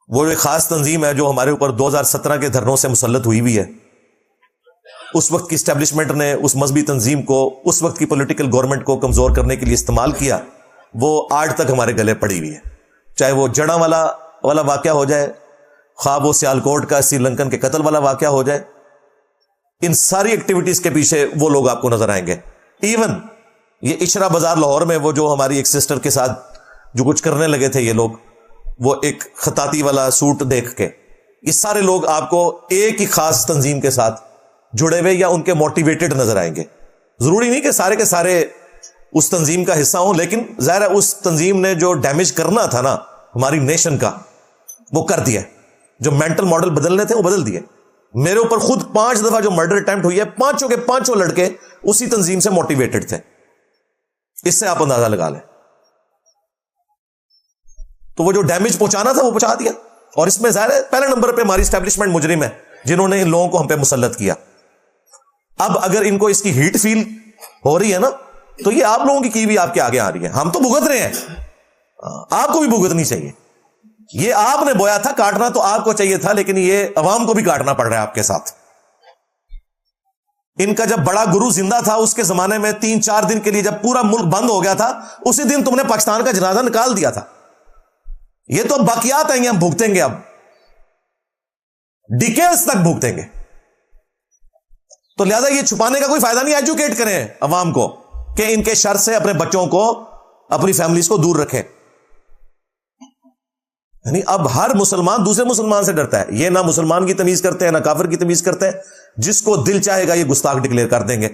وہ ایک خاص تنظیم ہے جو ہمارے اوپر 2017 کے دھرنوں سے مسلط ہوئی ہوئی ہے. اس وقت کی اسٹیبلشمنٹ نے اس مذہبی تنظیم کو اس وقت کی پولیٹیکل گورنمنٹ کو کمزور کرنے کے لیے استعمال کیا. وہ آج تک ہمارے گلے پڑی ہوئی ہے. چاہے وہ جڑا والا واقعہ ہو جائے، خواب وہ سیالکوٹ کا سری لنکن کے قتل والا واقعہ ہو جائے، ان ساری ایکٹیویٹیز کے پیچھے وہ لوگ آپ کو نظر آئیں گے. ایون یہ عشرہ بازار لاہور میں وہ جو ہماری ایک سسٹر کے ساتھ جو کچھ کرنے لگے تھے یہ لوگ، وہ ایک خطاطی والا سوٹ دیکھ کے، یہ سارے لوگ آپ کو ایک ہی خاص تنظیم کے ساتھ جڑے ہوئے یا ان کے موٹیویٹڈ نظر آئیں گے. ضروری نہیں کہ سارے کے سارے اس تنظیم کا حصہ ہوں، لیکن ظاہر ہے اس تنظیم نے جو ڈیمیج کرنا تھا نا ہماری نیشن کا وہ کر دیا. جو مینٹل ماڈل بدلنے تھے وہ بدل دیے. میرے اوپر خود 5 دفعہ جو مرڈر اٹیمپٹ ہوئی ہے، 5 کے 5 لڑکے اسی تنظیم سے موٹیویٹڈ تھے. اس سے آپ اندازہ لگا لیں. تو وہ جو ڈیمیج پہنچانا تھا وہ پہنچا دیا. اور اس میں ظاہر ہے پہلے نمبر پہ ہماری اسٹیبلشمنٹ مجرم ہے جنہوں نے ان لوگوں کو ہم پہ مسلط کیا. اب اگر ان کو اس کی ہیٹ فیل ہو رہی ہے نا تو یہ آپ لوگوں کی بھی آپ کے آگے آ رہی ہے. ہم تو بھگت رہے ہیں، آپ کو بھی بھگتنی چاہیے. یہ آپ نے بویا تھا، کاٹنا تو آپ کو چاہیے تھا، لیکن یہ عوام کو بھی کاٹنا پڑ رہا ہے آپ کے ساتھ. ان کا جب بڑا گرو زندہ تھا اس کے زمانے میں 3-4 دن کے لیے جب پورا ملک بند ہو گیا تھا، اسی دن تم نے پاکستان کا جنازہ نکال دیا تھا. یہ تو باقیات آئیں گے، ہم بھگتیں گے، اب ڈیکیڈز تک بھگتیں گے. تو لہذا یہ چھپانے کا کوئی فائدہ نہیں. ایجوکیٹ کریں عوام کو کہ ان کے شر سے اپنے بچوں کو، اپنی فیملیز کو دور رکھیں. یعنی اب ہر مسلمان دوسرے مسلمان سے ڈرتا ہے. یہ نہ مسلمان کی تمیز کرتے ہیں نہ کافر کی تمیز کرتے ہیں. جس کو دل چاہے گا یہ گستاخ ڈکلیئر کر دیں گے.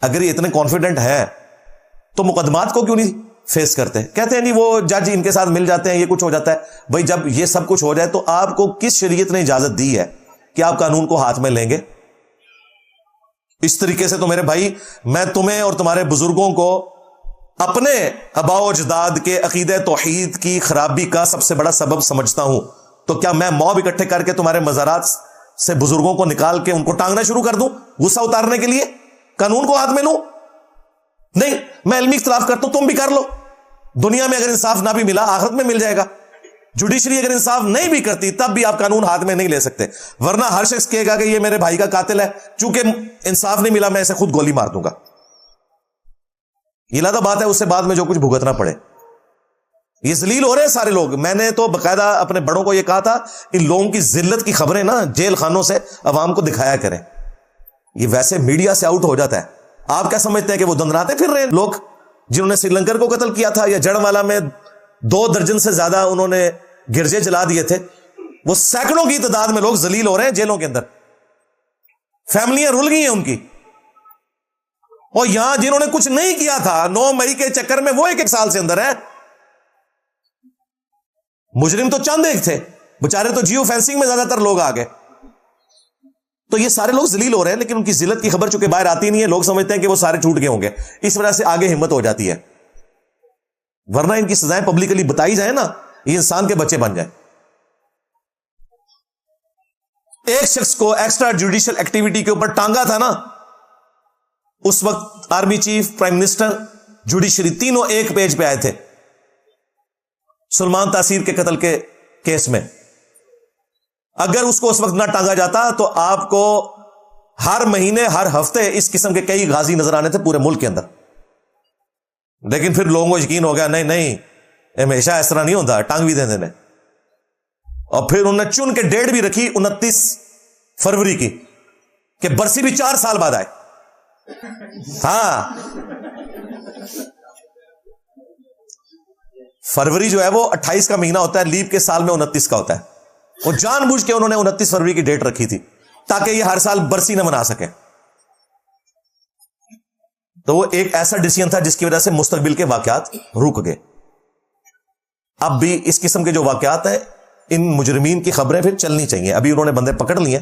اگر یہ اتنے کانفیڈنٹ ہے تو مقدمات کو کیوں نہیں فیس کرتے؟ کہتے ہیں نہیں وہ جج ان کے ساتھ مل جاتے ہیں، یہ کچھ ہو جاتا ہے. بھائی جب یہ سب کچھ ہو جائے تو آپ کو کس شریعت نے اجازت دی ہے کہ آپ قانون کو ہاتھ میں لیں گے؟ اس طریقے سے تو میرے بھائی میں تمہیں اور تمہارے بزرگوں کو اپنے آباء و اجداد کے عقیدہ توحید کی خرابی کا سب سے بڑا سبب سمجھتا ہوں. تو کیا میں موب اکٹھے کر کے تمہارے مزارات سے بزرگوں کو نکال کے ان کو ٹانگنا شروع کر دوں غصہ اتارنے کے لیے؟ قانون کو ہاتھ میں لوں؟ نہیں، میں علمی اختلاف کرتا ہوں، تم بھی کر لو. دنیا میں اگر انصاف نہ بھی ملا آخرت میں مل جائے گا. جوڈیشری اگر انصاف نہیں بھی کرتی تب بھی آپ قانون ہاتھ میں نہیں لے سکتے. ورنہ ہر شخص کہے گا کہ یہ میرے بھائی کا قاتل ہے، چونکہ انصاف نہیں ملا میں اسے خود گولی مار دوں گا. یہ لادہ بات ہے، اس سے بعد میں جو کچھ بھگتنا پڑے. یہ ذلیل ہو رہے ہیں سارے لوگ. میں نے تو باقاعدہ اپنے بڑوں کو یہ کہا تھا ان لوگوں کی ذلت کی خبریں نا جیل خانوں سے عوام کو دکھایا کریں. یہ ویسے میڈیا سے آؤٹ ہو جاتا ہے. آپ کیا سمجھتے ہیں کہ وہ دندراتے پھر رہے لوگ جنہوں نے سری لنکن کو قتل کیا تھا، یا جڑوالا میں 2 درجن سے زیادہ انہوں نے گرجے جلا دیے تھے؟ وہ سینکڑوں کی تعداد میں لوگ ذلیل ہو رہے ہیں جیلوں کے اندر. فیملیاں رل گئی ہیں ان کی. اور یہاں جنہوں نے کچھ نہیں کیا تھا 9 مئی کے چکر میں وہ 1 سال سے اندر ہے. مجرم تو چند ایک تھے بےچارے، تو جیو فینسنگ میں زیادہ تر لوگ آ گئے. تو یہ سارے لوگ ذلیل ہو رہے ہیں، لیکن ان کی ذلت کی خبر چونکہ باہر آتی نہیں ہے، لوگ سمجھتے ہیں کہ وہ سارے چھوٹ گئے ہوں گے، اس وجہ سے آگے ہمت ہو جاتی ہے. ورنہ ان کی سزائیں پبلکلی بتائی جائیں نا، یہ انسان کے بچے بن جائیں. ایک شخص کو ایکسٹرا جوڈیشل ایکٹیویٹی کے اوپر ٹانگا تھا نا، اس وقت army chief, prime minister, judiciary تینوں ایک پیج پہ آئے تھے سلمان تاثیر کے قتل کے کیس میں. اگر اس کو اس وقت نہ ٹانگا جاتا تو آپ کو ہر مہینے ہر ہفتے اس قسم کے کئی غازی نظر آنے تھے پورے ملک کے اندر. لیکن پھر لوگوں کو یقین ہو گیا نہیں ہمیشہ اس طرح نہیں ہوتا، ٹانگ بھی دے دینے. اور پھر انہوں نے چن کے ڈیٹ بھی رکھی 29 فروری کی کہ برسی بھی 4 سال بعد آئے. ہاں، فروری جو ہے وہ 28 کا مہینہ ہوتا ہے، لیپ کے سال میں 29 کا ہوتا ہے. وہ جان بوجھ کے انہوں نے 29 فروری کی ڈیٹ رکھی تھی تاکہ یہ ہر سال برسی نہ منا سکے. تو وہ ایک ایسا ڈیسیژن تھا جس کی وجہ سے مستقبل کے واقعات رک گئے. اب بھی اس قسم کے جو واقعات ہیں ان مجرمین کی خبریں پھر چلنی چاہیے. ابھی انہوں نے بندے پکڑ لیے،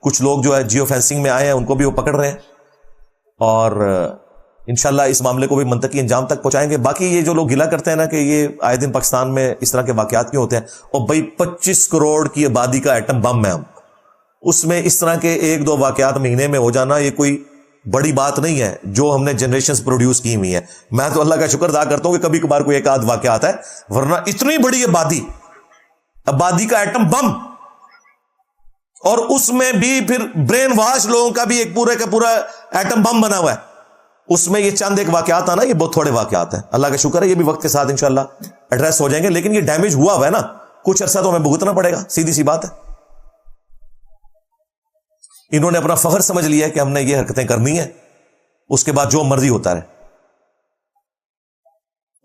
کچھ لوگ جو ہے جیو فینسنگ میں آئے ہیں ان کو بھی وہ پکڑ رہے ہیں، اور انشاءاللہ اس معاملے کو بھی منطقی انجام تک پہنچائیں گے. باقی یہ جو لوگ گلا کرتے ہیں نا کہ یہ آئے دن پاکستان میں اس طرح کے واقعات کیوں ہوتے ہیں، اور بھائی 25 کروڑ کی آبادی کا ایٹم بم ہے ہم، اس میں اس طرح کے 1-2 واقعات مہینے میں ہو جانا یہ کوئی بڑی بات نہیں ہے جو ہم نے جنریشنز پروڈیوس کی ہوئی ہیں. میں تو اللہ کا شکر ادا کرتا ہوں کہ کبھی کبھار کوئی 1 آدھ واقعہ آتا ہے، ورنہ اتنی بڑی آبادی آبادی کا ایٹم بم، اور اس میں بھی پھر برین واش لوگوں کا بھی ایک پورے کا پورا ایٹم بم بنا ہوا ہے. اس میں یہ چند ایک واقعات آنا، یہ بہت تھوڑے واقعات ہیں، اللہ کا شکر ہے یہ بھی وقت کے ساتھ انشاءاللہ ایڈریس ہو جائیں گے. لیکن یہ ڈیمیج ہوا ہے نا، کچھ عرصہ تو ہمیں بھگتنا پڑے گا، سیدھی سی بات ہے. انہوں نے اپنا فخر سمجھ لیا کہ ہم نے یہ حرکتیں کرنی ہیں، اس کے بعد جو مرضی ہوتا رہے.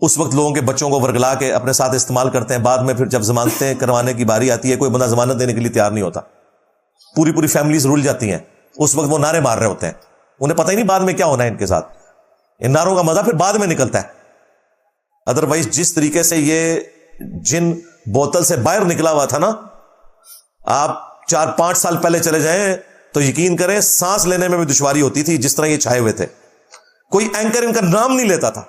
اس وقت لوگوں کے بچوں کو ورگلا کے اپنے ساتھ استعمال کرتے ہیں، بعد میں پھر جب ضمانتیں کروانے کی باری آتی ہے کوئی بندہ ضمانت دینے کے لیے تیار نہیں ہوتا، پوری پوری فیملیز رول جاتی ہیں. اس وقت وہ نعرے مار رہے ہوتے ہیں، انہیں پتہ ہی نہیں بعد میں کیا ہونا ہے ان کے ساتھ. ان نعروں کا مزہ پھر بعد میں نکلتا ہے. ادروائز جس طریقے سے یہ جن بوتل سے باہر نکلا ہوا تھا نا، آپ 4-5 سال پہلے چلے جائیں تو یقین کریں سانس لینے میں بھی دشواری ہوتی تھی جس طرح یہ چھائے ہوئے تھے. کوئی اینکر ان کا نام نہیں لیتا تھا.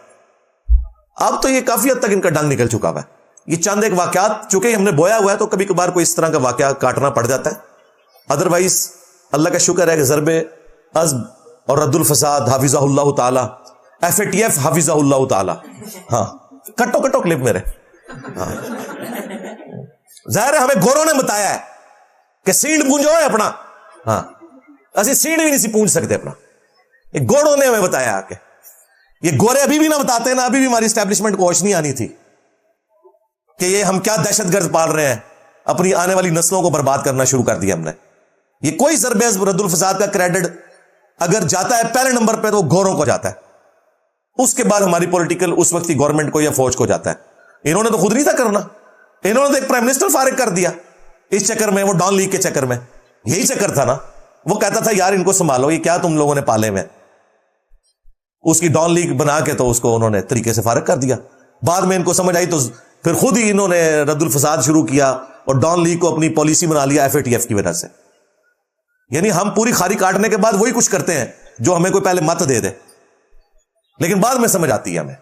اب تو یہ کافی حد تک ان کا ڈنگ نکل چکا ہوا ہے. یہ چند ایک واقعات چونکہ ہم نے بویا ہوا ہے تو کبھی کبھار کوئی اس طرح کا واقعہ کاٹنا پڑ جاتا ہے. ادروائز اللہ کا شکر ہے کہ ضرب عزم اور رد الفساد حافظہ اللہ تعالی، FATF حافظہ اللہ تعالی. ہاں کٹو کلپ میرے. ہاں ظاہر ہے ہمیں گوروں نے بتایا ہے کہ سینڈ پونجو ہے اپنا. ہاں اسی سینڈ بھی نہیں سی پونج سکتے اپنا، یہ گوروں نے ہمیں بتایا آ کے. یہ گورے ابھی بھی نہ بتاتے نا، ابھی بھی ہماری اسٹیبلشمنٹ کو ہوش نہیں آنی تھی کہ یہ ہم کیا دہشت گرد پال رہے ہیں. اپنی آنے والی نسلوں کو برباد کرنا شروع کر دیا ہم نے. یہ کوئی ضرب رد الفساد کا کریڈٹ اگر جاتا ہے پہلے نمبر پہ تو وہ گوروں کو جاتا ہے، اس کے بعد ہماری پولیٹیکل اس وقت کی گورنمنٹ کو یا فوج کو جاتا ہے. انہوں نے تو خود نہیں تھا کرنا، انہوں نے تو ایک پرائم منسٹر فارغ کر دیا اس چکر میں، وہ ڈان لیگ کے چکر میں. یہی چکر تھا نا، وہ کہتا تھا یار ان کو سنبھالو، یہ کیا تم لوگوں نے پالے میں. اس کی ڈان لیگ بنا کے تو اس کو انہوں نے طریقے سے فارغ کر دیا. بعد میں ان کو سمجھ آئی تو پھر خود ہی انہوں نے رد الفساد شروع کیا اور ڈان لیگ کو اپنی پالیسی بنا لیا FATF کی وجہ سے. یعنی ہم پوری کھاری کاٹنے کے بعد وہی کچھ کرتے ہیں جو ہمیں کوئی پہلے مت دے دے، لیکن بعد میں سمجھ آتی ہے ہمیں،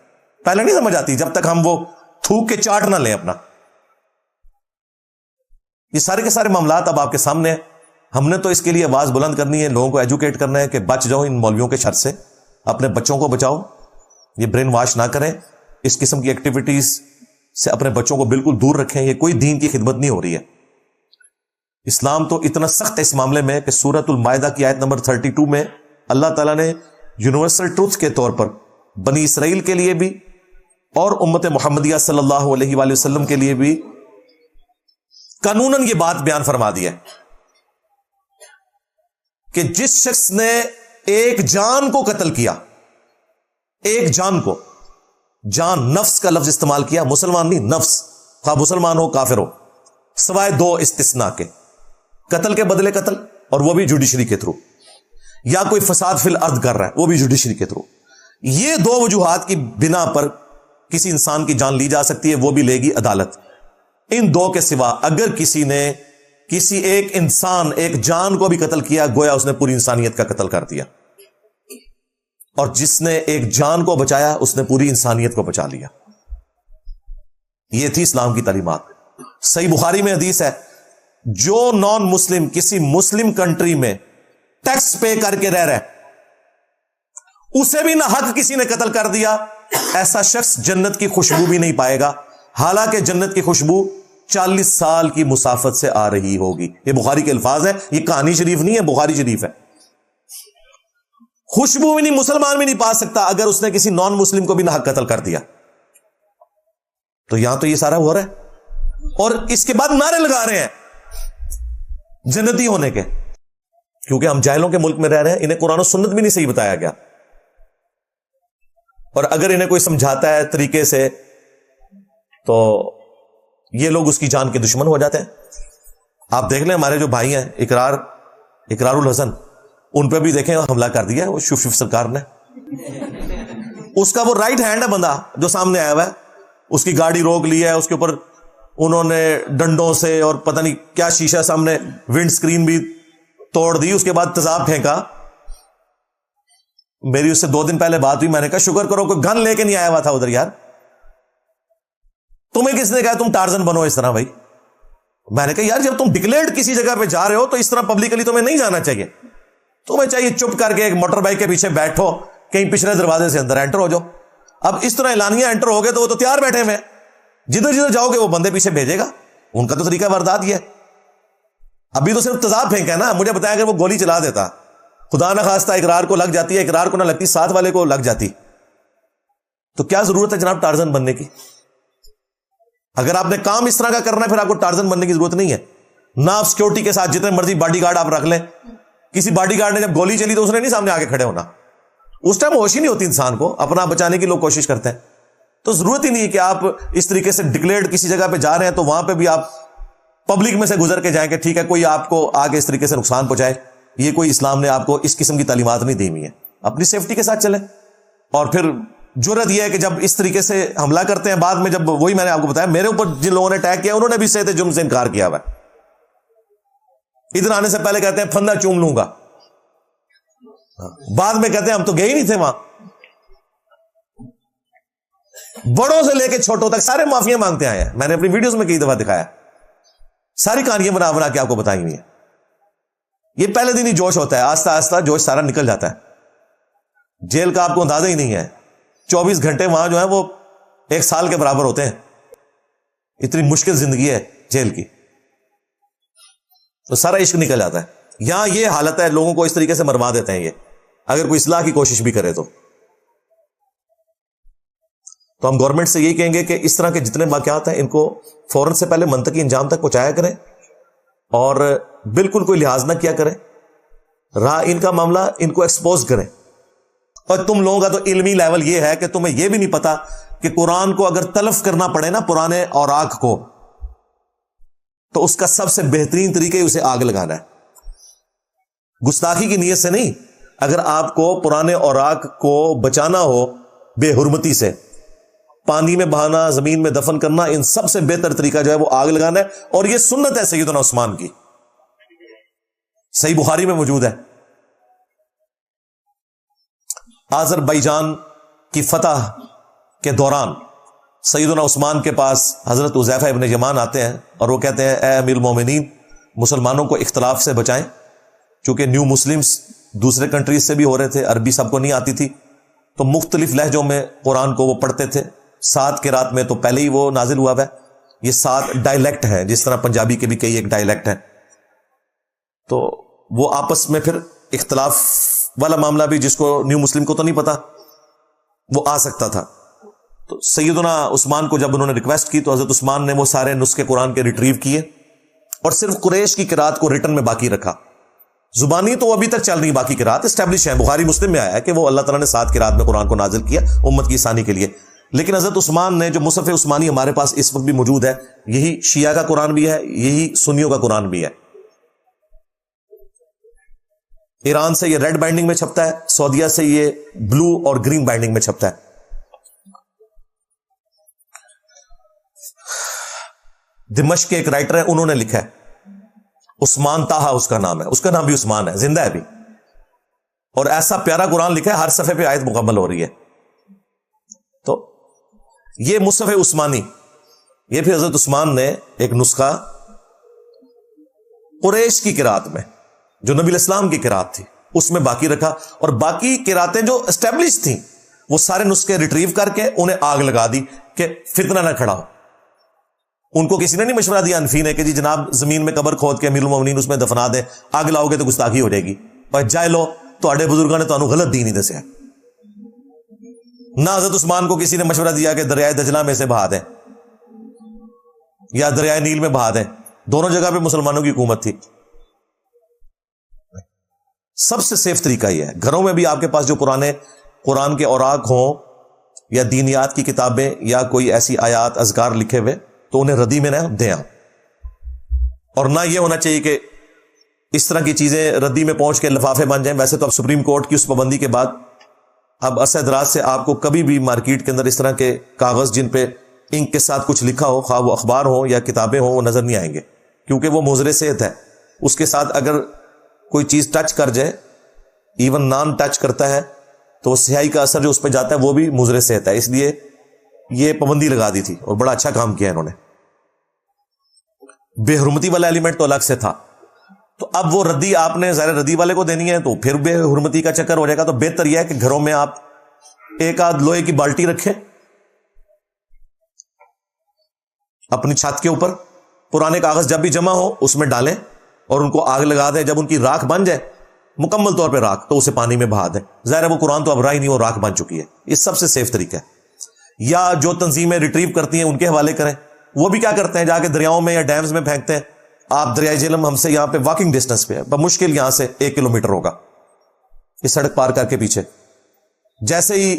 پہلے نہیں سمجھ آتی جب تک ہم وہ تھوک کے چاٹ نہ لیں اپنا. یہ سارے کے سارے معاملات اب آپ کے سامنے ہیں. ہم نے تو اس کے لیے آواز بلند کرنی ہے، لوگوں کو ایجوکیٹ کرنا ہے کہ بچ جاؤ ان مولویوں کے شر سے، اپنے بچوں کو بچاؤ، یہ برین واش نہ کریں، اس قسم کی ایکٹیویٹیز سے اپنے بچوں کو بالکل دور رکھیں. یہ کوئی دین کی خدمت نہیں ہو رہی ہے. اسلام تو اتنا سخت ہے اس معاملے میں کہ سورۃ المائدہ کی آیت نمبر 32 میں اللہ تعالیٰ نے یونیورسل ٹروتھ کے طور پر بنی اسرائیل کے لیے بھی اور امت محمدیہ صلی اللہ علیہ وآلہ وسلم کے لیے بھی قانوناً یہ بات بیان فرما دی ہے کہ جس شخص نے ایک جان کو قتل کیا، ایک جان کو، جان نفس کا لفظ استعمال کیا، مسلمان نہیں، نفس، خواہ مسلمان ہو کافر ہو، سوائے 2 استثناء کے، قتل کے بدلے قتل اور وہ بھی جوڈیشری کے تھرو، یا کوئی فساد فی الارض کر رہا ہے وہ بھی جوڈیشری کے تھرو. یہ 2 وجوہات کی بنا پر کسی انسان کی جان لی جا سکتی ہے، وہ بھی لے گی عدالت. ان 2 کے سوا اگر کسی نے کسی ایک انسان، ایک جان کو بھی قتل کیا، گویا اس نے پوری انسانیت کا قتل کر دیا. اور جس نے ایک جان کو بچایا اس نے پوری انسانیت کو بچا لیا. یہ تھی اسلام کی تعلیمات. صحیح بخاری میں حدیث ہے، جو نان مسلم کسی مسلم کنٹری میں ٹیکس پے کر کے رہ رہا ہے، اسے بھی نہ حق کسی نے قتل کر دیا، ایسا شخص جنت کی خوشبو بھی نہیں پائے گا، حالانکہ جنت کی خوشبو 40 سال کی مسافت سے آ رہی ہوگی. یہ بخاری کے الفاظ ہیں، یہ کہانی شریف نہیں ہے، بخاری شریف ہے. خوشبو بھی نہیں، مسلمان بھی نہیں پا سکتا اگر اس نے کسی نان مسلم کو بھی نہ حق قتل کر دیا. تو یہاں تو یہ سارا ہو رہا ہے، اور اس کے بعد نعرے لگا رہے ہیں جنتی ہونے کے، کیونکہ ہم جاہلوں کے ملک میں رہ رہے ہیں، انہیں قرآن و سنت بھی نہیں صحیح بتایا گیا. اور اگر انہیں کوئی سمجھاتا ہے طریقے سے تو یہ لوگ اس کی جان کے دشمن ہو جاتے ہیں. آپ دیکھ لیں ہمارے جو بھائی ہیں اقرار الحسن، ان پہ بھی دیکھیں حملہ کر دیا وہ شف سرکار نے. اس کا وہ رائٹ ہینڈ ہے بندہ جو سامنے آیا ہوا ہے، اس کی گاڑی روک لی ہے، اس کے اوپر انہوں نے ڈنڈوں سے اور پتہ نہیں کیا شیشہ سامنے ونڈ سکرین بھی توڑ دی، اس کے بعد تیزاب پھینکا. میری اس سے 2 دن پہلے بات ہوئی، میں نے کہا شکر کرو کوئی گن لے کے نہیں آیا ہوا تھا ادھر یار. تمہیں کس نے کہا تم ٹارزن بنو اس طرح؟ بھائی میں نے کہا یار جب تم ڈکلیئرڈ کسی جگہ پہ جا رہے ہو تو اس طرح پبلکلی تمہیں نہیں جانا چاہیے. تمہیں چاہیے چپ کر کے ایک موٹر بائک کے پیچھے بیٹھو، کہیں پچھلے دروازے سے اندر انٹر ہو جاؤ. اب اس طرح اعلانیہ انٹر ہو گئے تو وہ تو تیار بیٹھے ہوئے، جدھر جدھر جاؤ گے وہ بندے پیچھے بھیجے گا، ان کا تو طریقہ واردات یہ ہے. ابھی تو صرف تیزاب پھینکا ہے نا. مجھے بتایا کہ وہ گولی چلا دیتا, خدا نہ خواستہ اقرار کو لگ جاتی ہے, اقرار کو نہ لگتی, ساتھ والے کو لگ جاتی, تو کیا ضرورت ہے جناب ٹارزن بننے کی؟ اگر آپ نے کام اس طرح کا کرنا ہے پھر آپ کو ٹارزن بننے کی ضرورت نہیں ہے. نہ آپ سیکورٹی کے ساتھ جتنے مرضی باڈی گارڈ آپ رکھ لیں, کسی باڈی گارڈ نے جب گولی چلی تو اس نے نہیں سامنے آگے کھڑے ہونا. اس ٹائم ہوش ہی نہیں ہوتی انسان کو, اپنا بچانے کی لوگ کوشش کرتے ہیں. تو ضرورت ہی نہیں ہے کہ آپ اس طریقے سے ڈکلیئرڈ کسی جگہ پہ جا رہے ہیں تو وہاں پہ بھی آپ پبلک میں سے گزر کے جائیں کہ ٹھیک ہے کوئی آپ کو آگے اس طریقے سے نقصان پہنچائے. یہ کوئی اسلام نے آپ کو اس قسم کی تعلیمات نہیں دی ہوئی ہے. اپنی سیفٹی کے ساتھ چلیں. اور پھر جرت یہ ہے کہ جب اس طریقے سے حملہ کرتے ہیں, بعد میں جب وہی میں نے آپ کو بتایا میرے اوپر جن لوگوں نے اٹیک کیا انہوں نے بھی صحت جرم سے انکار کیا ہوا ہے. ادھر آنے سے پہلے کہتے ہیں پھندا چوم لوں گا, بعد میں کہتے ہیں ہم تو گئے ہی نہیں تھے وہاں. بڑوں سے لے کے چھوٹوں تک سارے معافیاں مانگتے آئے ہیں. میں نے اپنی ویڈیوز میں کئی دفعہ دکھایا, ساری کہانیاں بنا بنا کے آپ کو بتائی ہوئی ہیں. یہ پہلے دن ہی جوش ہوتا ہے, آہستہ آہستہ جوش سارا نکل جاتا ہے. جیل کا آپ کو اندازہ ہی نہیں ہے, 24 گھنٹے وہاں جو ہے وہ 1 سال کے برابر ہوتے ہیں. اتنی مشکل زندگی ہے جیل کی, تو سارا عشق نکل جاتا ہے. یہاں یہ حالت ہے, لوگوں کو اس طریقے سے مروا دیتے ہیں یہ, اگر کوئی اصلاح کی کوشش بھی کرے تو ہم گورنمنٹ سے یہی کہیں گے کہ اس طرح کے جتنے واقعات ہیں ان کو فوراً سے پہلے منطقی انجام تک پہنچایا کریں, اور بالکل کوئی لحاظ نہ کیا کریں. رہا ان کا معاملہ, ان کو ایکسپوز کریں. اور تم لوگوں کا تو علمی لیول یہ ہے کہ تمہیں یہ بھی نہیں پتا کہ قرآن کو اگر تلف کرنا پڑے نا پرانے اوراق کو, تو اس کا سب سے بہترین طریقہ اسے آگ لگانا ہے. گستاخی کی نیت سے نہیں. اگر آپ کو پرانے اوراق کو بچانا ہو بے حرمتی سے, پانی میں بہانا, زمین میں دفن کرنا, ان سب سے بہتر طریقہ جو ہے وہ آگ لگانا ہے. اور یہ سنت ہے سیدنا عثمان کی, صحیح بخاری میں موجود ہے. آذربائیجان کی فتح کے دوران سیدنا عثمان کے پاس حضرت حذیفہ ابن یمان آتے ہیں اور وہ کہتے ہیں اے امیر المومنین, مسلمانوں کو اختلاف سے بچائیں. چونکہ نیو مسلمز دوسرے کنٹریز سے بھی ہو رہے تھے, عربی سب کو نہیں آتی تھی, تو مختلف لہجوں میں قرآن کو وہ پڑھتے تھے. 7 قرات میں تو پہلے ہی وہ نازل ہوا ہے. یہ 7 ڈائلیکٹ ہیں, جس طرح پنجابی کے بھی کئی ایک ڈائلیکٹ ہیں. تو وہ آپس میں پھر اختلاف والا معاملہ بھی, جس کو نیو مسلم کو تو نہیں پتا, وہ آ سکتا تھا. تو سیدنا عثمان کو جب انہوں نے ریکویسٹ کی تو حضرت عثمان نے وہ سارے نسخے قرآن کے ریٹریو کیے اور صرف قریش کی قرات کو ریٹن میں باقی رکھا. زبانی تو ابھی تک چل رہی, باقی قرات اسٹیبلش ہیں. بخاری مسلم میں آیا ہے کہ وہ اللہ تعالیٰ نے 7 قرات میں قرآن کو نازل کیا امت کی آسانی کے لیے. لیکن حضرت عثمان نے جو مصحف عثمانی ہمارے پاس اس وقت بھی موجود ہے, یہی شیعہ کا قرآن بھی ہے, یہی سنیوں کا قرآن بھی ہے. ایران سے یہ ریڈ بائنڈنگ میں چھپتا ہے, سعودیہ سے یہ بلو اور گرین بائنڈنگ میں چھپتا ہے. دمشق کے ایک رائٹر ہے, انہوں نے لکھا ہے, عثمان طاہا اس کا نام ہے, اس کا نام بھی عثمان ہے, زندہ ہے بھی, اور ایسا پیارا قرآن لکھا ہے, ہر صفحے پہ آیت مکمل ہو رہی ہے. تو یہ مصحف عثمانی, یہ پھر حضرت عثمان نے ایک نسخہ قریش کی قرات میں جو نبی الاسلام کی قرات تھی اس میں باقی رکھا, اور باقی قراتیں جو اسٹیبلش تھیں وہ سارے نسخے ریٹریو کر کے انہیں آگ لگا دی کہ فتنہ نہ کھڑا ہو. ان کو کسی نے نہیں مشورہ دیا انفی نے کہ جی جناب زمین میں قبر کھود کے امیر المومنین اس میں دفنا دیں, آگ لاؤ گے تو گستاخی ہو جائے گی. پر جائے لو تواڈے بزرگاں نے تانوں غلط دین ہی دسیا. نہ حضرت عثمان کو کسی نے مشورہ دیا کہ دریائے دجلہ میں سے بہا دیں یا دریائے نیل میں بہا دیں, دونوں جگہ پہ مسلمانوں کی حکومت تھی. سب سے سیف طریقہ یہ ہے, گھروں میں بھی آپ کے پاس جو پرانے قرآن کے اوراق ہوں یا دینیات کی کتابیں یا کوئی ایسی آیات اذکار لکھے ہوئے, تو انہیں ردی میں نہ دیں. اور نہ یہ ہونا چاہیے کہ اس طرح کی چیزیں ردی میں پہنچ کے لفافے بن جائیں. ویسے تو اب سپریم کورٹ کی اس پابندی کے بعد اب عرصہ دراز سے آپ کو کبھی بھی مارکیٹ کے اندر اس طرح کے کاغذ جن پہ انک کے ساتھ کچھ لکھا ہو, خواہ وہ اخبار ہو یا کتابیں ہوں, وہ نظر نہیں آئیں گے, کیونکہ وہ مضر صحت ہے. اس کے ساتھ اگر کوئی چیز ٹچ کر جائے, ایون نان ٹچ کرتا ہے, تو سیاہی کا اثر جو اس پہ جاتا ہے وہ بھی مضر صحت ہے. اس لیے یہ پابندی لگا دی تھی اور بڑا اچھا کام کیا انہوں نے. بے حرمتی والا ایلیمنٹ تو الگ سے تھا, تو اب وہ ردی آپ نے ظاہر ردی والے کو دینی ہے تو پھر بے حرمتی کا چکر ہو جائے گا. تو بہتر یہ ہے کہ گھروں میں آپ ایک آدھ لوہے کی بالٹی رکھیں اپنی چھت کے اوپر, پرانے کاغذ جب بھی جمع ہو اس میں ڈالیں اور ان کو آگ لگا دیں. جب ان کی راکھ بن جائے مکمل طور پہ راکھ, تو اسے پانی میں بہا دیں. ظاہر ہے وہ قرآن تو اب رہا ہی نہیں, وہ راکھ بن چکی ہے. یہ سب سے سیف طریقہ ہے. یا جو تنظیمیں ریٹریو کرتی ہیں ان کے حوالے کریں. وہ بھی کیا کرتے ہیں, جا کے دریاؤں میں یا ڈیمز میں پھینکتے ہیں. آپ دریائے جہلم ہم سے یہاں پہ واکنگ ڈسٹینس پہ ہے, بمشکل یہاں سے 1 کلومیٹر ہوگا, یہ سڑک پار کر کے پیچھے. جیسے ہی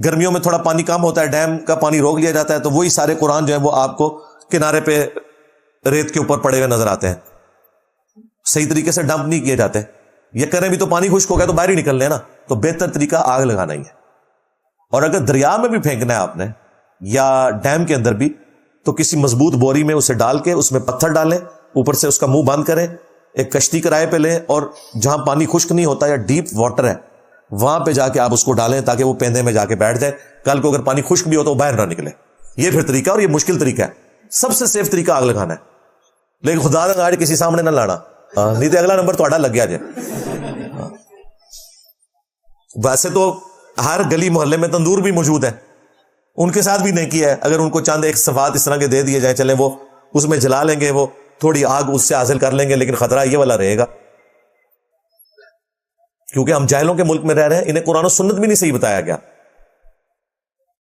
گرمیوں میں تھوڑا پانی کم ہوتا ہے, ڈیم کا پانی روک لیا جاتا ہے, تو وہی سارے قرآن جو ہیں وہ آپ کو کنارے پہ ریت کے اوپر پڑے ہوئے نظر آتے ہیں. صحیح طریقے سے ڈمپ نہیں کیے جاتے. یہ کریں بھی تو پانی خشک ہو گیا تو باہر ہی نکل لیں نا. تو بہتر طریقہ آگ لگانا ہی ہے. اور اگر دریا میں بھی پھینکنا ہے آپ نے یا ڈیم کے اندر بھی, تو کسی مضبوط بوری میں اسے ڈال کے اس میں پتھر ڈالیں, اوپر سے اس کا منہ بند کریں, ایک کشتی کرائے پہ لیں, اور جہاں پانی خشک نہیں ہوتا یا ڈیپ واٹر ہے وہاں پہ جا کے آپ اس کو ڈالیں تاکہ وہ پیندے میں جا کے بیٹھ جائے. کل کو اگر پانی خشک بھی ہو تو وہ باہر نہ نکلے. یہ پھر طریقہ, اور یہ مشکل طریقہ ہے. سب سے سیف طریقہ آگ لگانا ہے. لیکن خدا نہ گاڑی کسی سامنے نہ لانا, نہیں تو اگلا نمبر تو لگ گیا جائے. ویسے تو ہر گلی محلے میں تندور بھی موجود ہے, ان کے ساتھ بھی نہیں کیا ہے. اگر ان کو چاند ایک صفات اس طرح کے دے دیے جائیں, چلیں وہ اس میں جلا لیں گے, وہ تھوڑی آگ اس سے حاصل کر لیں گے, لیکن خطرہ یہ والا رہے گا کیونکہ ہم جاہلوں کے ملک میں رہ رہے ہیں, انہیں قرآن و سنت بھی نہیں صحیح بتایا گیا.